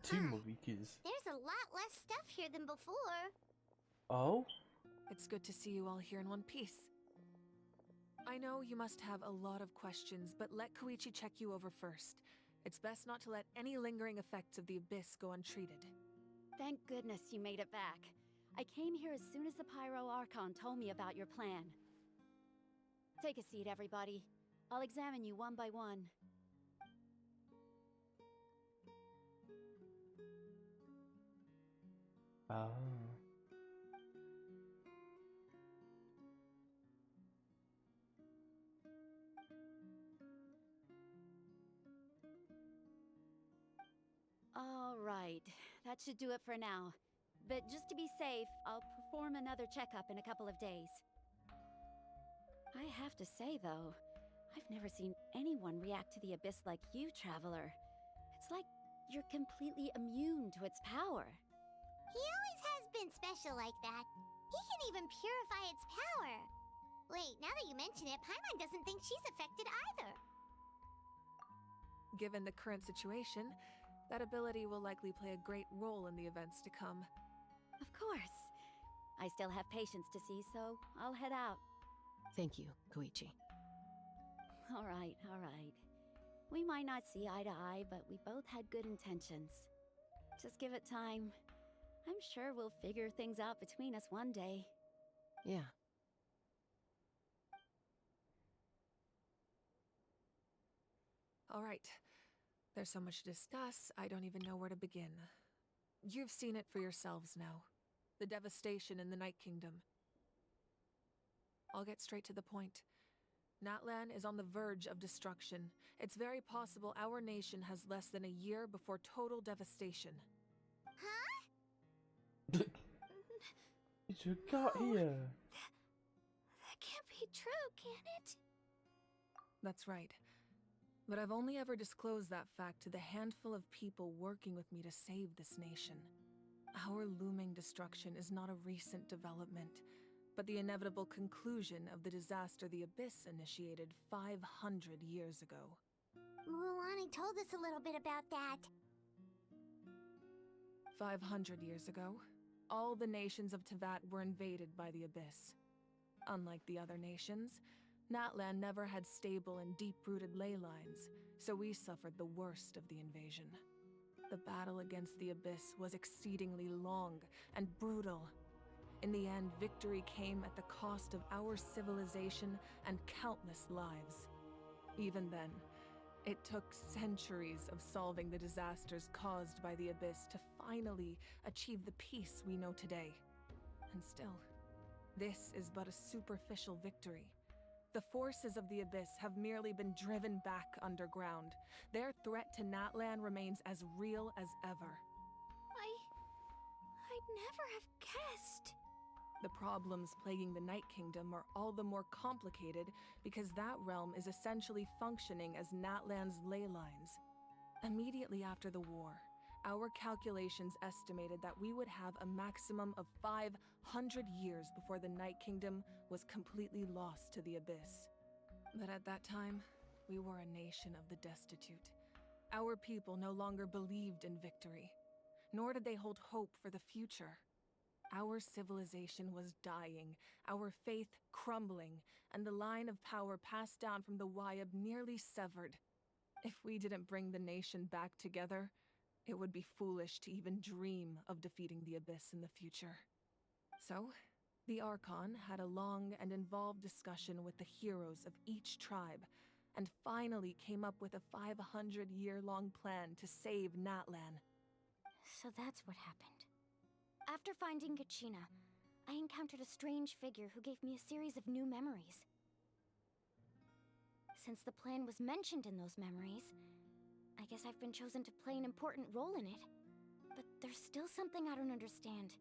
2 more weekers. There's a lot less stuff here than before. Oh? It's good to see you all here in one piece. I know you must have a lot of questions, but let Koichi check you over first. It's best not to let any lingering effects of the Abyss go untreated. Thank goodness you made it back. I came here as soon as the Pyro Archon told me about your plan. Take a seat, everybody. I'll examine you one by one. Ah. All right, that should do it for now. But just to be safe, I'll perform another checkup in a couple of days. I have to say, though, I've never seen anyone react to the Abyss like you, Traveler. It's like you're completely immune to its power. He always has been special like that. He can even purify its power. Wait, now that you mention it, Paimon doesn't think she's affected either. Given the current situation, that ability will likely play a great role in the events to come. Of course. I still have patients to see, so I'll head out. Thank you, Koichi. All right, all right. We might not see eye to eye, but we both had good intentions. Just give it time. I'm sure we'll figure things out between us one day. Yeah. All right. There's so much to discuss, I don't even know where to begin. You've seen it for yourselves now. The devastation in the Night Kingdom. I'll get straight to the point. Natlen is on the verge of destruction. It's very possible our nation has less than a year before total devastation. Huh? It's your gut here. That can't be true, can it? That's right. But I've only ever disclosed that fact to the handful of people working with me to save this nation. Our looming destruction is not a recent development, but the inevitable conclusion of the disaster the Abyss initiated 500 years ago. Mulan told us a little bit about that. 500 years ago, all the nations of Teyvat were invaded by the Abyss. Unlike the other nations, Natlen never had stable and deep-rooted ley lines, so we suffered the worst of the invasion. The battle against the Abyss was exceedingly long and brutal. In the end, victory came at the cost of our civilization and countless lives. Even then, it took centuries of solving the disasters caused by the Abyss to finally achieve the peace we know today. And still, this is but a superficial victory. The forces of the Abyss have merely been driven back underground. Their threat to Natlan remains as real as ever. I'd never have guessed. The problems plaguing the Night Kingdom are all the more complicated because that realm is essentially functioning as Natlan's ley lines. Immediately after the war, our calculations estimated that we would have a maximum of 500 years before the Night Kingdom was completely lost to the Abyss. But at that time, we were a nation of the destitute. Our people no longer believed in victory, nor did they hold hope for the future. Our civilization was dying, our faith crumbling, and the line of power passed down from the Wayab nearly severed. If we didn't bring the nation back together, it would be foolish to even dream of defeating the Abyss in the future. So, the Archon had a long and involved discussion with the heroes of each tribe, and finally came up with a 500-year-long plan to save Natlan. So that's what happened. After finding Gachina, I encountered a strange figure who gave me a series of new memories. Since the plan was mentioned in those memories, I guess I've been chosen to play an important role in it. But there's still something I don't understand.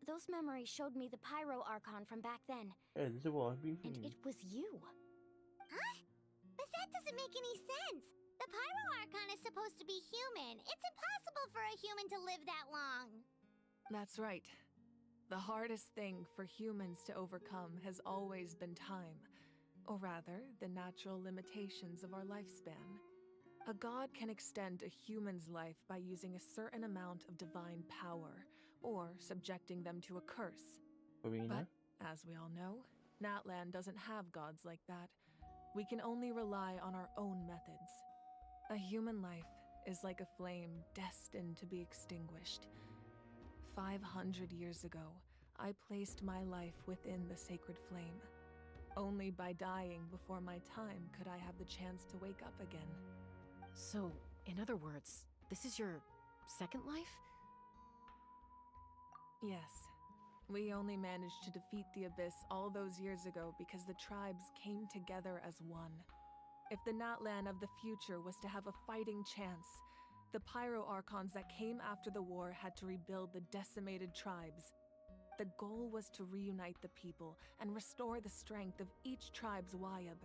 Those memories showed me the Pyro Archon from back then. Yeah, this is what I've been And thinking. it was you. Huh? But that doesn't make any sense. The Pyro Archon is supposed to be human. It's impossible for a human to live that long. That's right. The hardest thing for humans to overcome has always been time, or rather, the natural limitations of our lifespan. A god can extend a human's life by using a certain amount of divine power, or subjecting them to a curse. Arena. But, as we all know, Natlen doesn't have gods like that. We can only rely on our own methods. A human life is like a flame destined to be extinguished. 500 years ago, I placed my life within the sacred flame. Only by dying before my time could I have the chance to wake up again. So, in other words, this is your second life? Yes. We only managed to defeat the Abyss all those years ago because the tribes came together as one. If the Natlen of the future was to have a fighting chance, the pyro Archons that came after the war had to rebuild the decimated tribes. The goal was to reunite the people and restore the strength of each tribe's Wayab.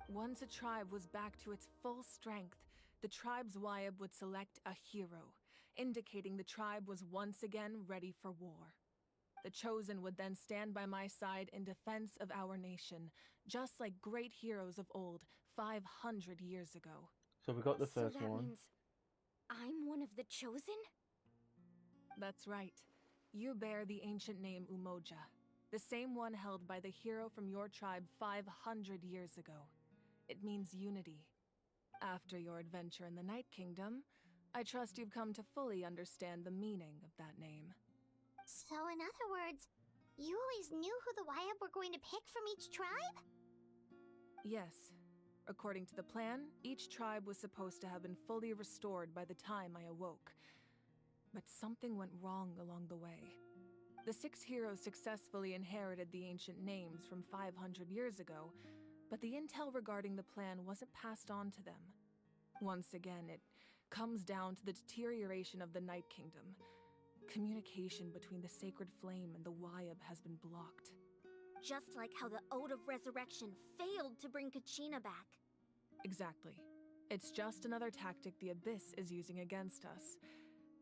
Once a tribe was back to its full strength, the tribe's Wayab would select a hero, indicating the tribe was once again ready for war. The Chosen would then stand by my side in defense of our nation, just like great heroes of old 500 years ago. So we got the So first that one. means I'm one of the chosen? That's right. You bear the ancient name Umoja, the same one held by the hero from your tribe 500 years ago. It means unity. After your adventure in the Night Kingdom, I trust you've come to fully understand the meaning of that name. So, in other words, you always knew who the Wayab were going to pick from each tribe? Yes. According to the plan, each tribe was supposed to have been fully restored by the time I awoke. But something went wrong along the way. The 6 heroes successfully inherited the ancient names from 500 years ago, but the intel regarding the plan wasn't passed on to them. Once again, it comes down to the deterioration of the Night Kingdom. Communication between the Sacred Flame and the Wayab has been blocked. Just like how the Ode of Resurrection failed to bring Kachina back. Exactly. It's just another tactic the Abyss is using against us.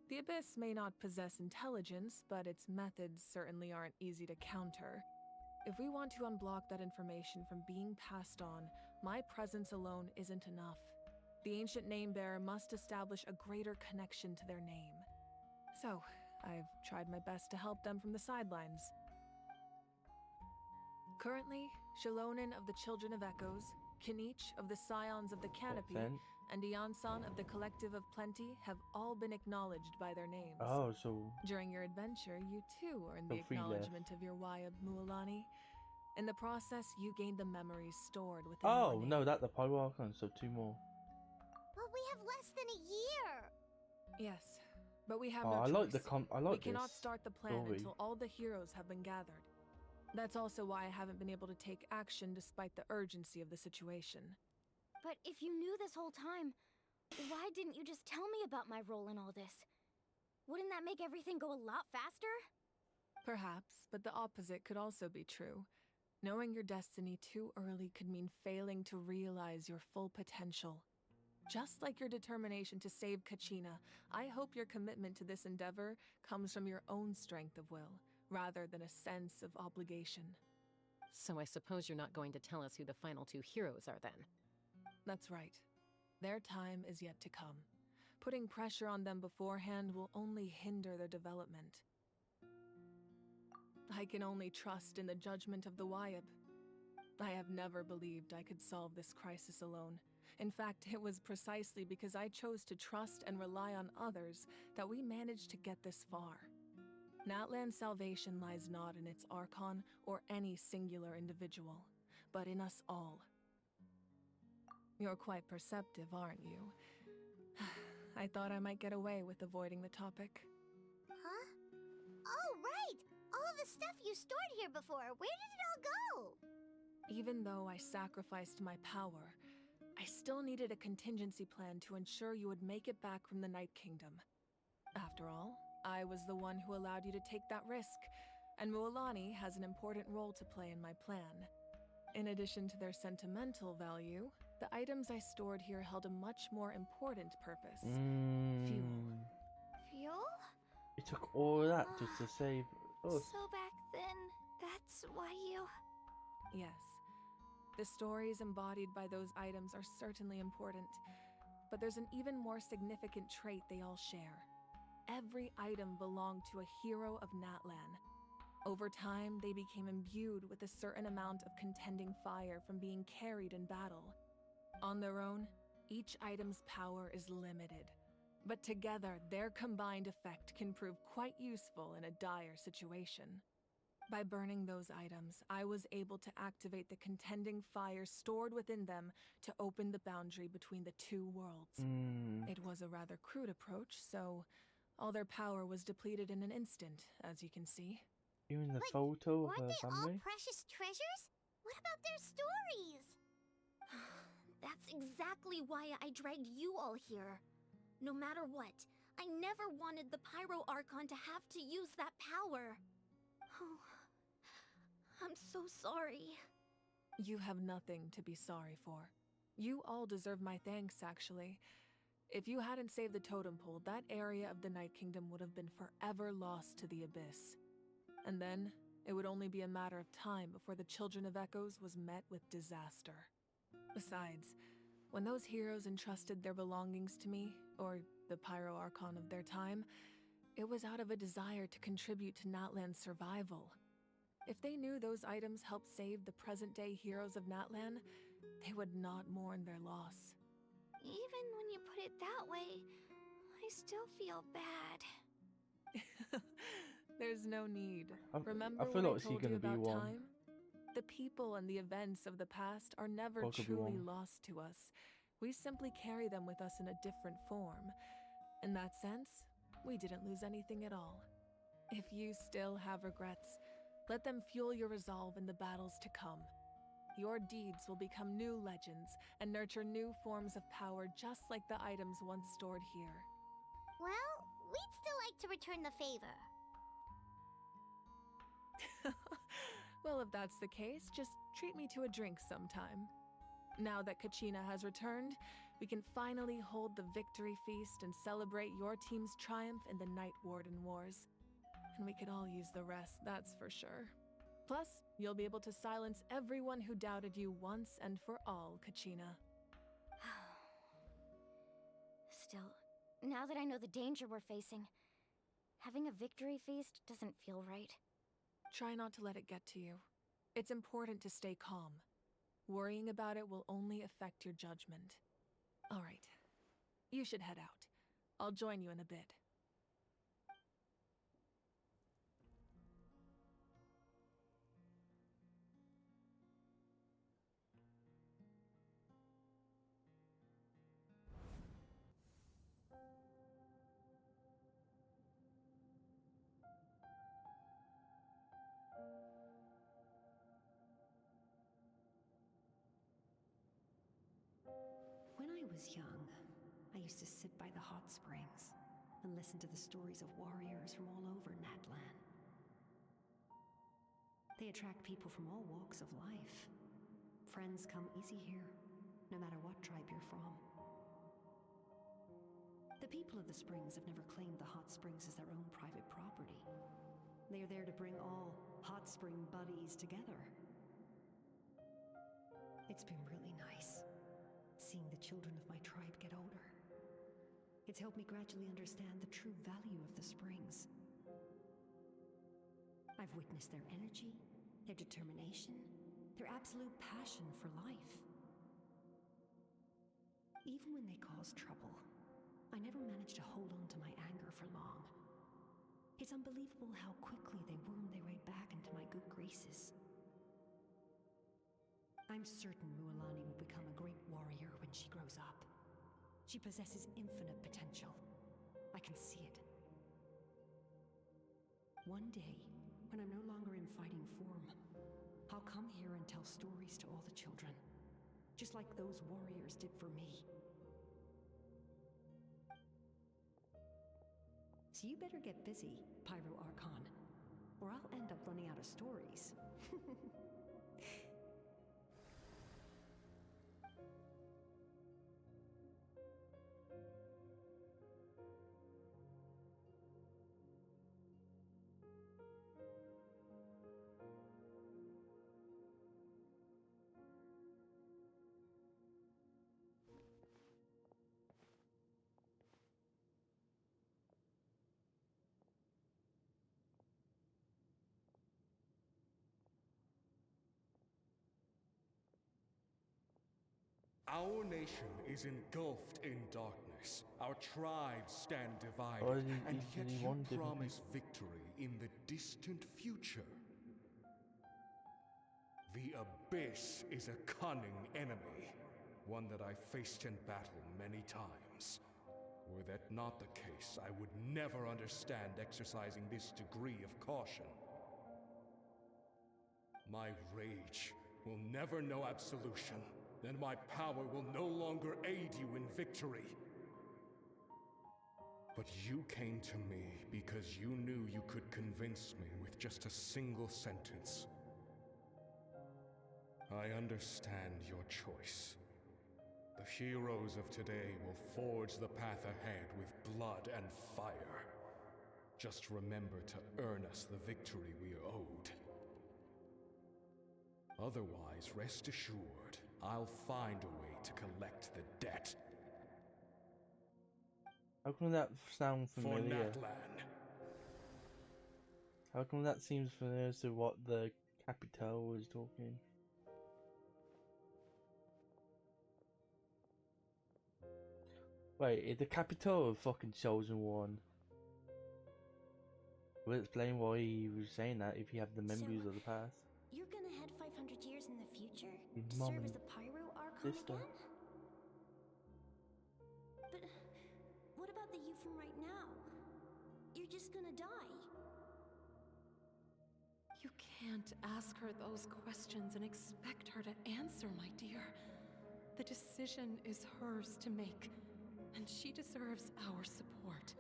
The Abyss may not possess intelligence, but its methods certainly aren't easy to counter. If we want to unblock that information from being passed on, my presence alone isn't enough. The ancient name-bearer must establish a greater connection to their name. So, I've tried my best to help them from the sidelines. Currently, Shalonin of the Children of Echoes, Kinich of the Scions of the Canopy, Then. and Iansan of the Collective of Plenty have all been acknowledged by their names. Oh, so During your adventure, you too earned the So 3 left. acknowledgement of your Wayab, Mualani. In the process, you gained the memories stored within oh your name. no, that the Pyro Archon. So 2 more. But we have less than a year! Yes, but we have Oh, no I choice. like the I like We this. cannot start the plan story. until all the heroes have been gathered. That's also why I haven't been able to take action despite the urgency of the situation. But if you knew this whole time, why didn't you just tell me about my role in all this? Wouldn't that make everything go a lot faster? Perhaps, but the opposite could also be true. Knowing your destiny too early could mean failing to realize your full potential. Just like your determination to save Kachina, I hope your commitment to this endeavor comes from your own strength of will, rather than a sense of obligation. So I suppose you're not going to tell us who the final 2 heroes are then? That's right. Their time is yet to come. Putting pressure on them beforehand will only hinder their development. I can only trust in the judgment of the Wayab. I have never believed I could solve this crisis alone. In fact, it was precisely because I chose to trust and rely on others that we managed to get this far. Natlan's salvation lies not in its Archon or any singular individual, but in us all. You're quite perceptive, aren't you? I thought I might get away with avoiding the topic. Huh? Oh, right! All the stuff you stored here before, where did it all go? Even though I sacrificed my power, I still needed a contingency plan to ensure you would make it back from the Night Kingdom. After all, I was the one who allowed you to take that risk, and Mualani has an important role to play in my plan. In addition to their sentimental value, the items I stored here held a much more important purpose. Fuel. Fuel? It took all of that just to save us. So back then, that's why you... Yes. The stories embodied by those items are certainly important, But there's an even more significant trait they all share. Every item belonged to a hero of Natlen. Over time, they became imbued with a certain amount of contending fire from being carried in battle. On their own, each item's power is limited, but together, their combined effect can prove quite useful in a dire situation. By burning those items, I was able to activate the contending fire stored within them to open the boundary between the two worlds. It was a rather crude approach, so all their power was depleted in an instant, as you can see. Even the Like, photo of weren't her they all family? precious treasures? What about their stories? That's exactly why I dragged you all here. No matter what, I never wanted the Pyro Archon to have to use that power. Oh, I'm so sorry. You have nothing to be sorry for. You all deserve my thanks, actually. If you hadn't saved the totem pole, that area of the Night Kingdom would have been forever lost to the abyss. And then, it would only be a matter of time before the Children of Echoes was met with disaster. Besides, when those heroes entrusted their belongings to me, or the Pyro Archon of their time, it was out of a desire to contribute to Natlan's survival. If they knew those items helped save the present-day heroes of Natlan, they would not mourn their loss. Even when you put it that way, I still feel bad. There's no need. I Remember feel when like I she's told gonna you be about one. time? The people and the events of the past are never Or could be truly one. lost to us. We simply carry them with us in a different form. In that sense, we didn't lose anything at all. If you still have regrets, let them fuel your resolve in the battles to come. Your deeds will become new legends and nurture new forms of power just like the items once stored here. Well, we'd still like to return the favor. Well, if that's the case, just treat me to a drink sometime. Now that Kachina has returned, we can finally hold the victory feast and celebrate your team's triumph in the Night Warden Wars. And we could all use the rest, that's for sure. Plus, you'll be able to silence everyone who doubted you once and for all, Kachina. Still, now that I know the danger we're facing, having a victory feast doesn't feel right. Try not to let it get to you. It's important to stay calm. Worrying about it will only affect your judgment. All right. You should head out. I'll join you in a bit. When I was young, I used to sit by the hot springs and listen to the stories of warriors from all over Natlen. They attract people from all walks of life. Friends come easy here, no matter what tribe you're from. The people of the springs have never claimed the hot springs as their own private property. They are there to bring all hot spring buddies together. It's been really nice, seeing the children of my tribe get older. It's helped me gradually understand the true value of the springs. I've witnessed their energy, their determination, their absolute passion for life. Even when they cause trouble, I never managed to hold on to my anger for long. It's unbelievable how quickly they worm their way back into my good graces. I'm certain Mualani will become a great warrior when she grows up. She possesses infinite potential. I can see it. One day, when I'm no longer in fighting form, I'll come here and tell stories to all the children, just like those warriors did for me. So you better get busy, Pyro Archon, or I'll end up running out of stories. Our nation is engulfed in darkness. Our tribes stand divided, Or and did yet he you want different promise victory in the distant future. The Abyss is a cunning enemy, one that I faced in battle many times. Were that not the case, I would never understand exercising this degree of caution. My rage will never know absolution, and my power will no longer aid you in victory. But you came to me because you knew you could convince me with just a single sentence. I understand your choice. The heroes of today will forge the path ahead with blood and fire. Just remember to earn us the victory we are owed. Otherwise, rest assured, I'll find a way to collect the debt. How come that sound For familiar? Natlen. How come that seems familiar to what the Capital was talking? Wait, is the Capital of fucking Chosen One? Will explain why he was saying that if you have the memories of the past. You're gonna head 500 years in the future His to mom serve as and the pyro Archon sister. again? But what about the you from right now? You're just gonna die. You can't ask her those questions and expect her to answer, my dear. The decision is hers to make, and she deserves our support.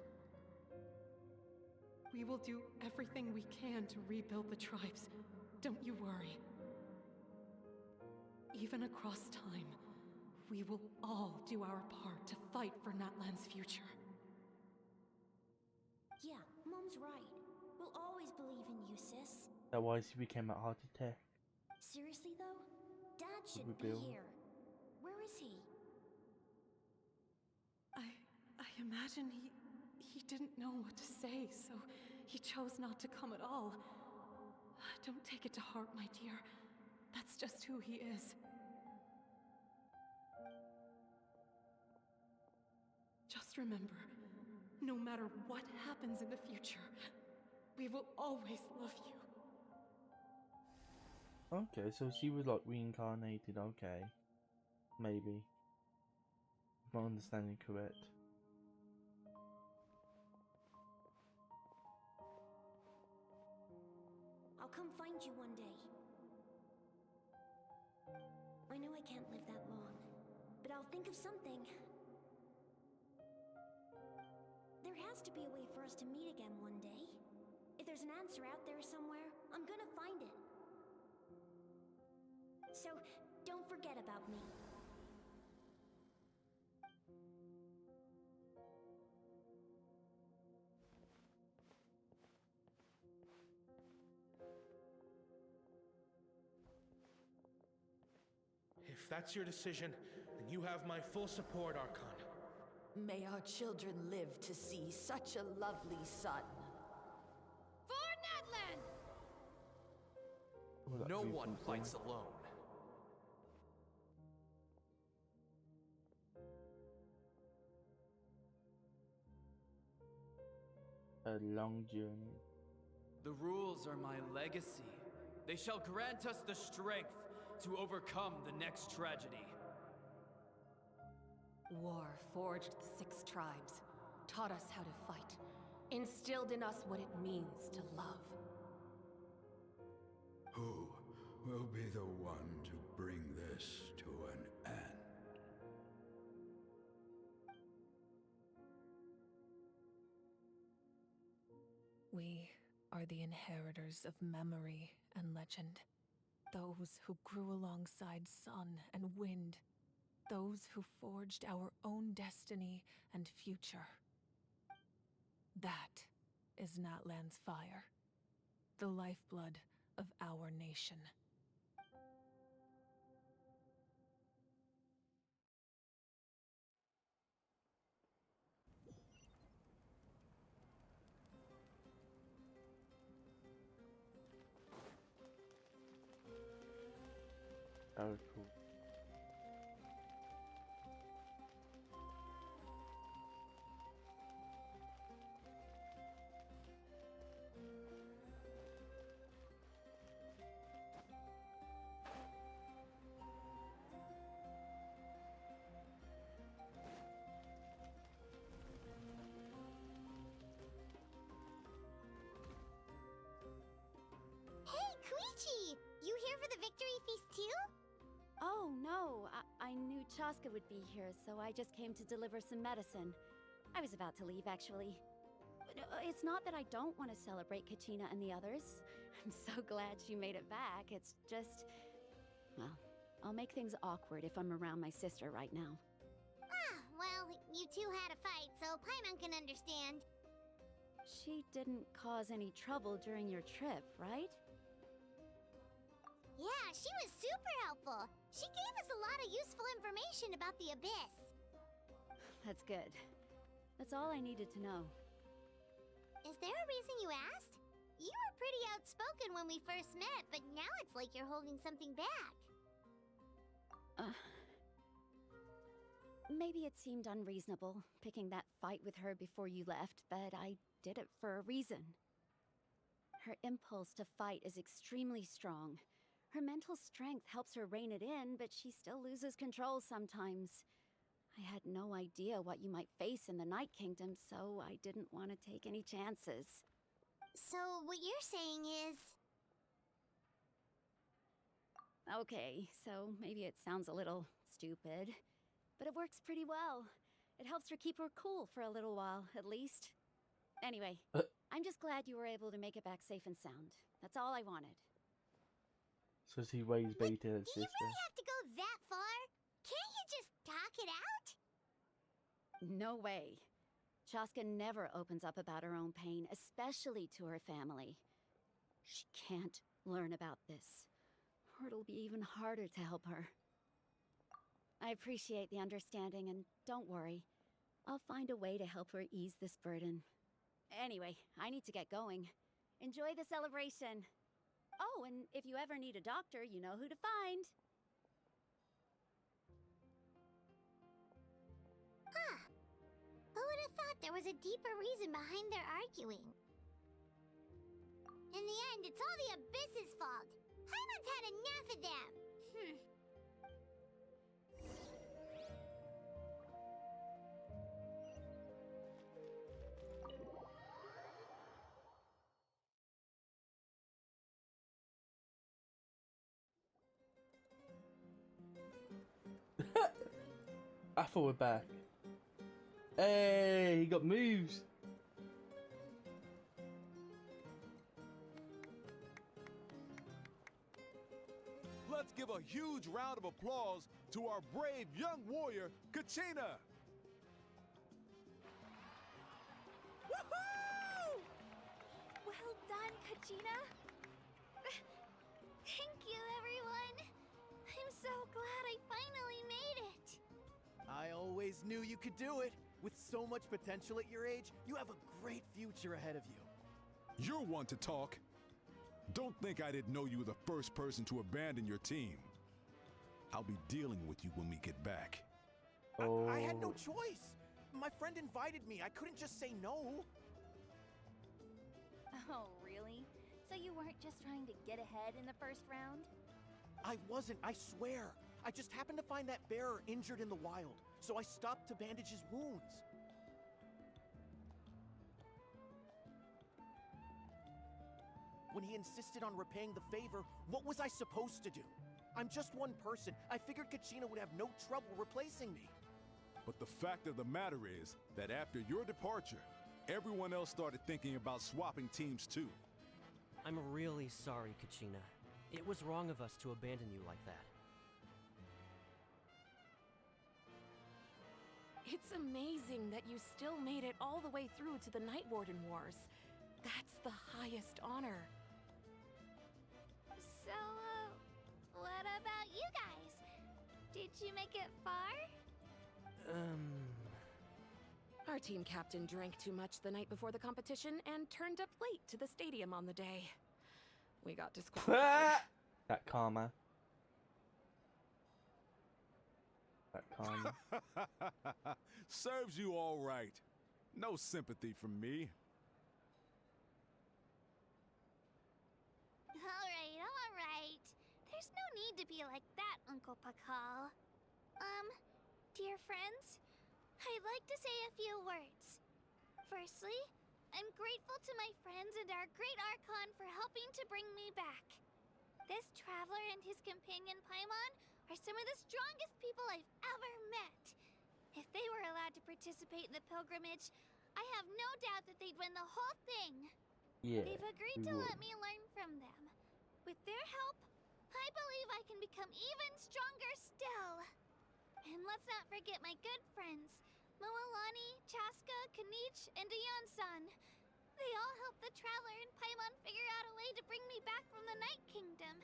We will do everything we can to rebuild the tribes. Don't you worry. Even across time, we will all do our part to fight for Natlan's future. Yeah, Mom's right. We'll always believe in you, sis. That's why she became a heart attack. Seriously though, Dad should be Rebuild. here. Where is he? I imagine he didn't know what to say, so he chose not to come at all. Don't take it to heart, my dear. That's just who he is. Just remember, no matter what happens in the future, we will always love you. Okay, so she was like reincarnated, okay. Maybe. If my understanding correct. I'll come find you one day. I know I can't live that long, but I'll think of something. There has to be a way for us to meet again one day. If there's an answer out there somewhere, I'm gonna find it. So, don't forget about me. If that's your decision, then you have my full support, Archon. May our children live to see such a lovely son. For Natlen! Oh, that No beautiful one thing. fights alone. A long journey. The rules are my legacy. They shall grant us the strength to overcome the next tragedy. War forged the 6 tribes, taught us how to fight, instilled in us what it means to love. Who will be the one to bring this to an end? We are the inheritors of memory and legend. Those who grew alongside sun and wind. Those who forged our own destiny and future. That is Natlan's fire. The lifeblood of our nation. That was cool. Oh, no. I knew Chaska would be here, so I just came to deliver some medicine. I was about to leave, actually. It's not that I don't want to celebrate Kachina and the others. I'm so glad she made it back. It's just... well, I'll make things awkward if I'm around my sister right now. Ah, well, you two had a fight, so Paimon can understand. She didn't cause any trouble during your trip, right? Yeah, she was super helpful. She gave us a lot of useful information about the Abyss. That's good. That's all I needed to know. Is there a reason you asked? You were pretty outspoken when we first met, but now it's like you're holding something back. Maybe it seemed unreasonable, picking that fight with her before you left, but I did it for a reason. Her impulse to fight is extremely strong. Her mental strength helps her rein it in, but she still loses control sometimes. I had no idea what you might face in the Night Kingdom, so I didn't want to take any chances. So, what you're saying is... Okay, so maybe it sounds a little stupid, but it works pretty well. It helps her keep her cool for a little while, at least. Anyway, I'm just glad you were able to make it back safe and sound. That's all I wanted. So he weighs Beta his Do you sister. really have to go that far? Can't you just talk it out? No way. Chaska never opens up about her own pain, especially to her family. She can't learn about this, or it'll be even harder to help her. I appreciate the understanding, and don't worry. I'll find a way to help her ease this burden. Anyway, I need to get going. Enjoy the celebration. Oh, and if you ever need a doctor, you know who to find. Huh. Who would have thought there was a deeper reason behind their arguing? In the end, it's all the Abyss's fault. Paimon's had enough of them. I thought we're back. Hey, he got moves. Let's give a huge round of applause to our brave young warrior, Kachina! Woohoo! Well done, Kachina. Thank you, everyone. I'm so glad I finally made it. I always knew you could do it. With so much potential at your age, you have a great future ahead of you. You're one to talk. Don't think I didn't know you were the first person to abandon your team. I'll be dealing with you when we get back. I had no choice. My friend invited me. I couldn't just say no. Oh, really? So you weren't just trying to get ahead in the first round? I wasn't, I swear. I just happened to find that bearer injured in the wild, so I stopped to bandage his wounds. When he insisted on repaying the favor, what was I supposed to do? I'm just one person. I figured Kachina would have no trouble replacing me. But the fact of the matter is that after your departure, everyone else started thinking about swapping teams too. I'm really sorry, Kachina. It was wrong of us to abandon you like that. It's amazing that you still made it all the way through to the Night Warden Wars. That's the highest honor. So, what about you guys? Did you make it far? Our team captain drank too much the night before the competition and turned up late to the stadium on the day. We got disqualified. That karma. That karma. Serves you all right. No sympathy from me. All right. There's no need to be like that, Uncle Pakal. Dear friends, I'd like to say a few words. Firstly, I'm grateful to my friends and our great Archon for helping to bring me back. This traveler and his companion Paimon are some of the strongest people I've ever met. If they were allowed to participate in the pilgrimage, I have no doubt that they'd win the whole thing. Yeah. They've agreed to let me learn from them. With their help, I believe I can become even stronger still. And let's not forget my good friends, Moalani, Chaska, Kanich, and Dion-san. They all helped the Traveler and Paimon figure out a way to bring me back from the Night Kingdom.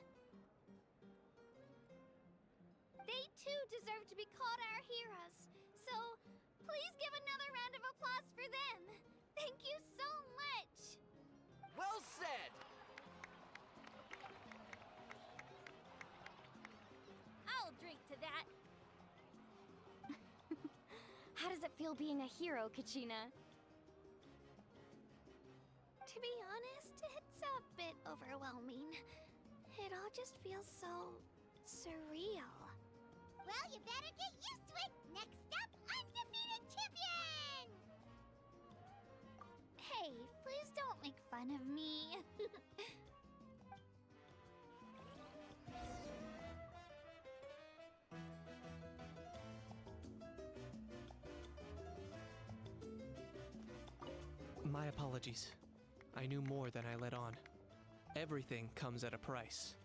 They too deserve to be called our heroes. So, please give another round of applause for them. Thank you so much. Well said! I'll drink to that. How does it feel being a hero, Kachina? To be honest, it's a bit overwhelming. It all just feels so surreal. Well, you better get used to it. Next up, undefeated champion! Hey, please don't make fun of me. My apologies. I knew more than I let on. Everything comes at a price.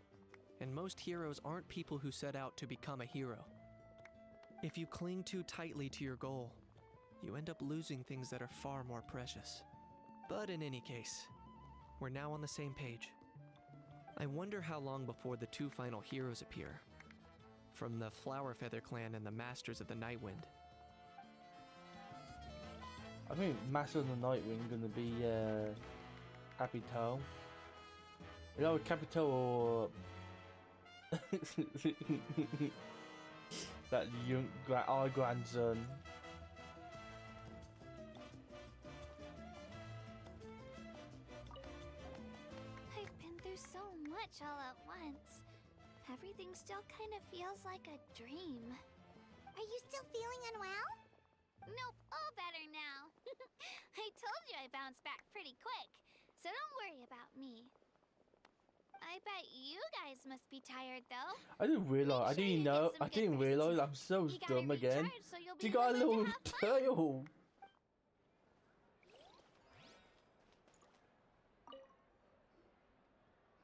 And most heroes aren't people who set out to become a hero. If you cling too tightly to your goal, you end up losing things that are far more precious. But in any case, we're now on the same page. I wonder how long before the two final heroes appear. From the Flower Feather Clan and the Masters of the Nightwind. I think Master of the Nightwing gonna be Capito. You know, Capito or that young our grandson. I've been through so much all at once. Everything still kind of feels like a dream. Are you still feeling unwell? Nope, all better now. I told you I bounced back pretty quick, so don't worry about me. I bet you guys must be tired though. I didn't realize. I didn't know. I didn't realize. I'm so dumb again. You got a little tail.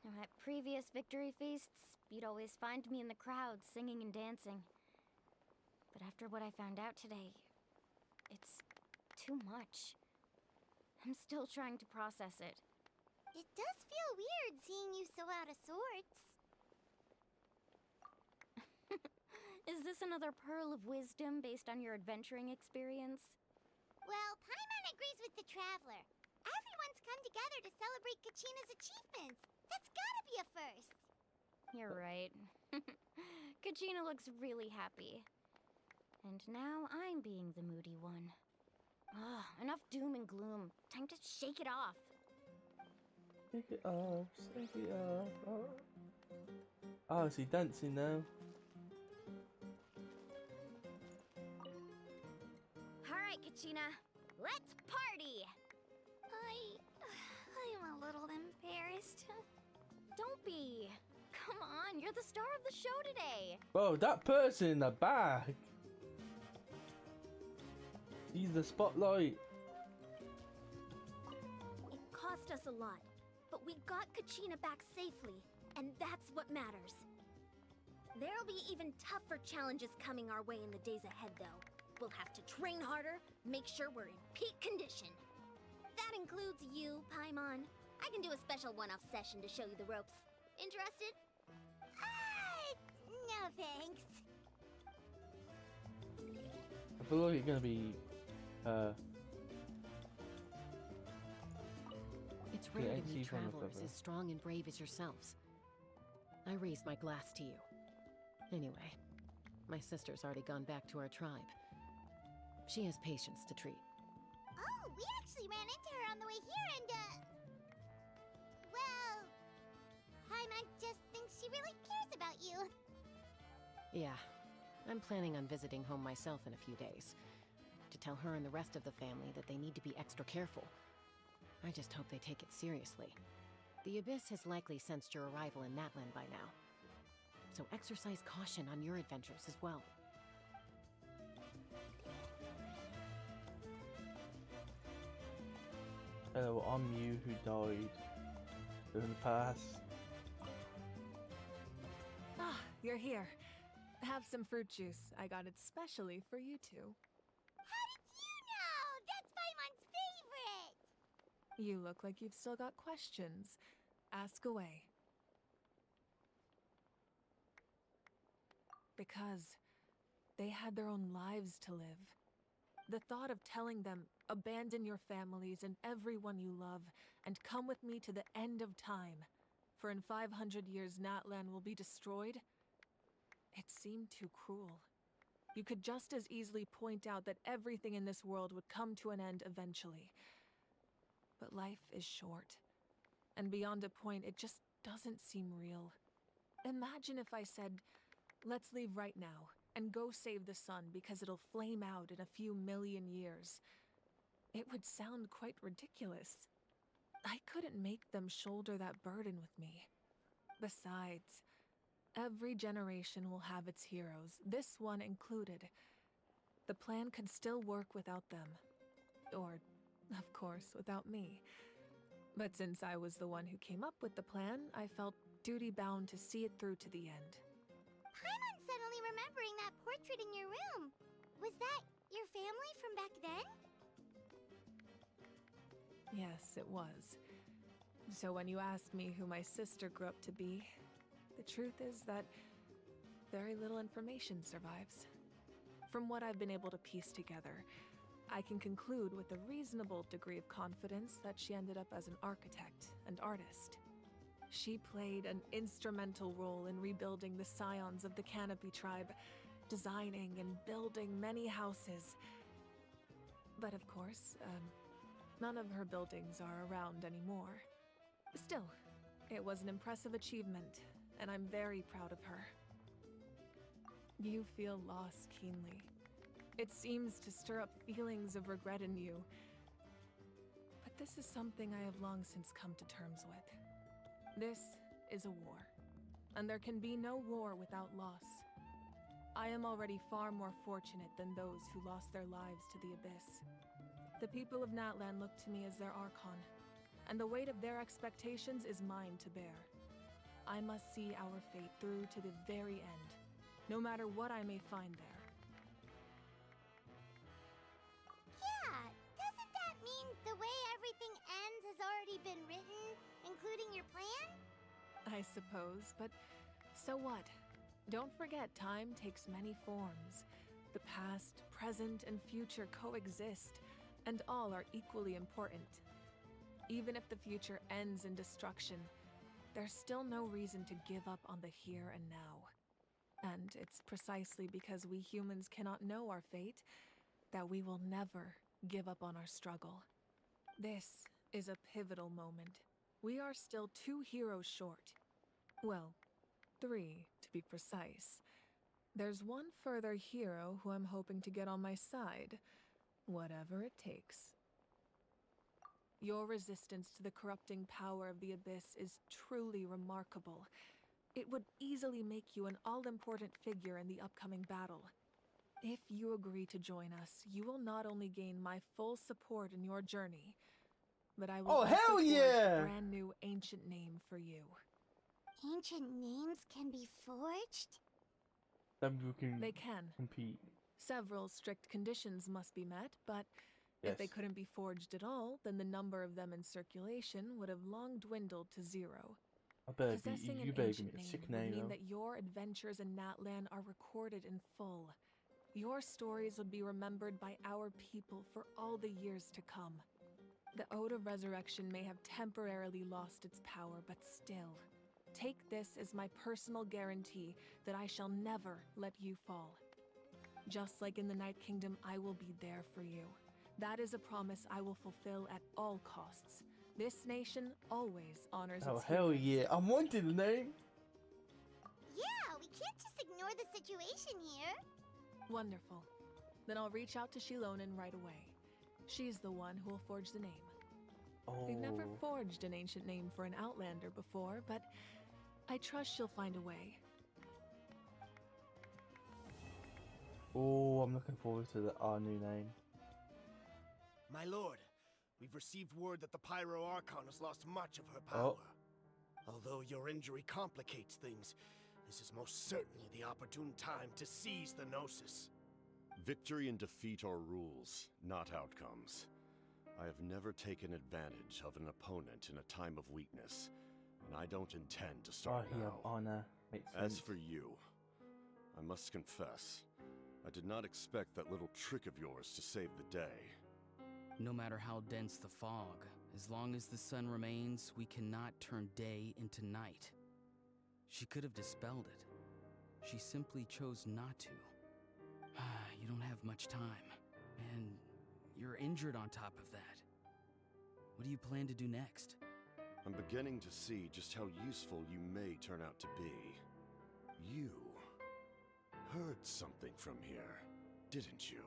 Now, at previous victory feasts, you'd always find me in the crowd singing and dancing. But after what I found out today, it's too much. I'm still trying to process it. It does feel weird seeing you so out of sorts. Is this another pearl of wisdom based on your adventuring experience? Well, Paimon agrees with the Traveler. Everyone's come together to celebrate Kachina's achievements. That's gotta be a first. You're right. Kachina looks really happy. And now I'm being the moody one. Ugh, enough doom and gloom. Time to shake it off. Shake it off, shake it off. Oh, is he dancing now? Alright, Kachina. Let's party! I'm a little embarrassed. Don't be. Come on, you're the star of the show today. Bro, that person in the back. He's the spotlight. It cost us a lot, but we got Kachina back safely, and that's what matters. There'll be even tougher challenges coming our way in the days ahead, though. We'll have to train harder, make sure we're in peak condition. That includes you, Paimon. I can do a special one-off session to show you the ropes. Interested? No thanks. I feel like it's gonna be It's rare to meet travelers as strong and brave as yourselves. I raise my glass to you. Anyway, my sister's already gone back to our tribe. She has patients to treat. Oh, we actually ran into her on the way here and, well, Paimon just thinks she really cares about you. Yeah, I'm planning on visiting home myself in a few days. To tell her and the rest of the family that they need to be extra careful. I just hope they take it seriously. The Abyss has likely sensed your arrival in Natlen by now. so exercise caution on your adventures as well. Hello, I'm you who died in the past. Ah, you're here. Have some fruit juice. I got it specially for you two. How did you know? That's Paimon's favorite! You look like you've still got questions. Ask away. Because they had their own lives to live. The thought of telling them, abandon your families and everyone you love, and come with me to the end of time, for in 500 years Natlen will be destroyed, it seemed too cruel. You could just as easily point out that everything in this world would come to an end eventually. But life is short, and beyond a point it just doesn't seem real. Imagine if I said, let's leave right now, and go save the sun because it'll flame out in a few million years. It would sound quite ridiculous. I couldn't make them shoulder that burden with me. Besides, every generation will have its heroes, this one included. The plan could still work without them. Or, of course, without me. But since I was the one who came up with the plan, I felt duty-bound to see it through to the end. Paimon's suddenly remembering that portrait in your room. Was that your family from back then? Yes, it was. So when you asked me who my sister grew up to be, the truth is that very little information survives. From what I've been able to piece together, I can conclude with a reasonable degree of confidence that she ended up as an architect and artist. She played an instrumental role in rebuilding the scions of the Canopy tribe, designing and building many houses. But of course, none of her buildings are around anymore. Still, it was an impressive achievement, and I'm very proud of her. You feel loss keenly. It seems to stir up feelings of regret in you. But this is something I have long since come to terms with. This is a war, and there can be no war without loss. I am already far more fortunate than those who lost their lives to the Abyss. The people of Natlen look to me as their Archon, and the weight of their expectations is mine to bear. I must see our fate through to the very end, no matter what I may find there. Yeah, doesn't that mean the way everything ends has already been written, including your plan? I suppose, but so what? Don't forget, time takes many forms. The past, present, and future coexist, and all are equally important. Even if the future ends in destruction, there's still no reason to give up on the here and now. And it's precisely because we humans cannot know our fate that we will never give up on our struggle. This is a pivotal moment. We are still 2 heroes short. Well, 3 to be precise. There's one further hero who I'm hoping to get on my side, whatever it takes. Your resistance to the corrupting power of the Abyss is truly remarkable. It would easily make you an all-important figure in the upcoming battle. If you agree to join us, you will not only gain my full support in your journey, but I will also forge a brand new ancient name for you. Ancient names can be forged? They can. Compete. Several strict conditions must be met, but if they couldn't be forged at all, then the number of them in circulation would have long dwindled to 0. Possessing an ancient name would mean that your adventures in Natlen are recorded in full. Your stories would be remembered by our people for all the years to come. The Ode of Resurrection may have temporarily lost its power, but still, take this as my personal guarantee that I shall never let you fall. Just like in the Night Kingdom, I will be there for you. That is a promise I will fulfill at all costs. This nation always honors its hell heroes. yeah, I'm wanting the name. Yeah, we can't just ignore the situation here. Wonderful. Then I'll reach out to Shilonen right away. She's the one who will forge the name. We've never forged an ancient name for an Outlander before, but I trust she'll find a way. I'm looking forward to our new name. My lord, we've received word that the Pyro Archon has lost much of her power. Although your injury complicates things, this is most certainly the opportune time to seize the Gnosis. Victory and defeat are rules, not outcomes. I have never taken advantage of an opponent in a time of weakness, and I don't intend to start now. Honor. Makes sense. As for you, I must confess, I did not expect that little trick of yours to save the day. No matter how dense the fog, as long as the sun remains, we cannot turn day into night. She could have dispelled it. She simply chose not to. You don't have much time, and you're injured on top of that. What do you plan to do next? I'm beginning to see just how useful you may turn out to be. You heard something from here, didn't you?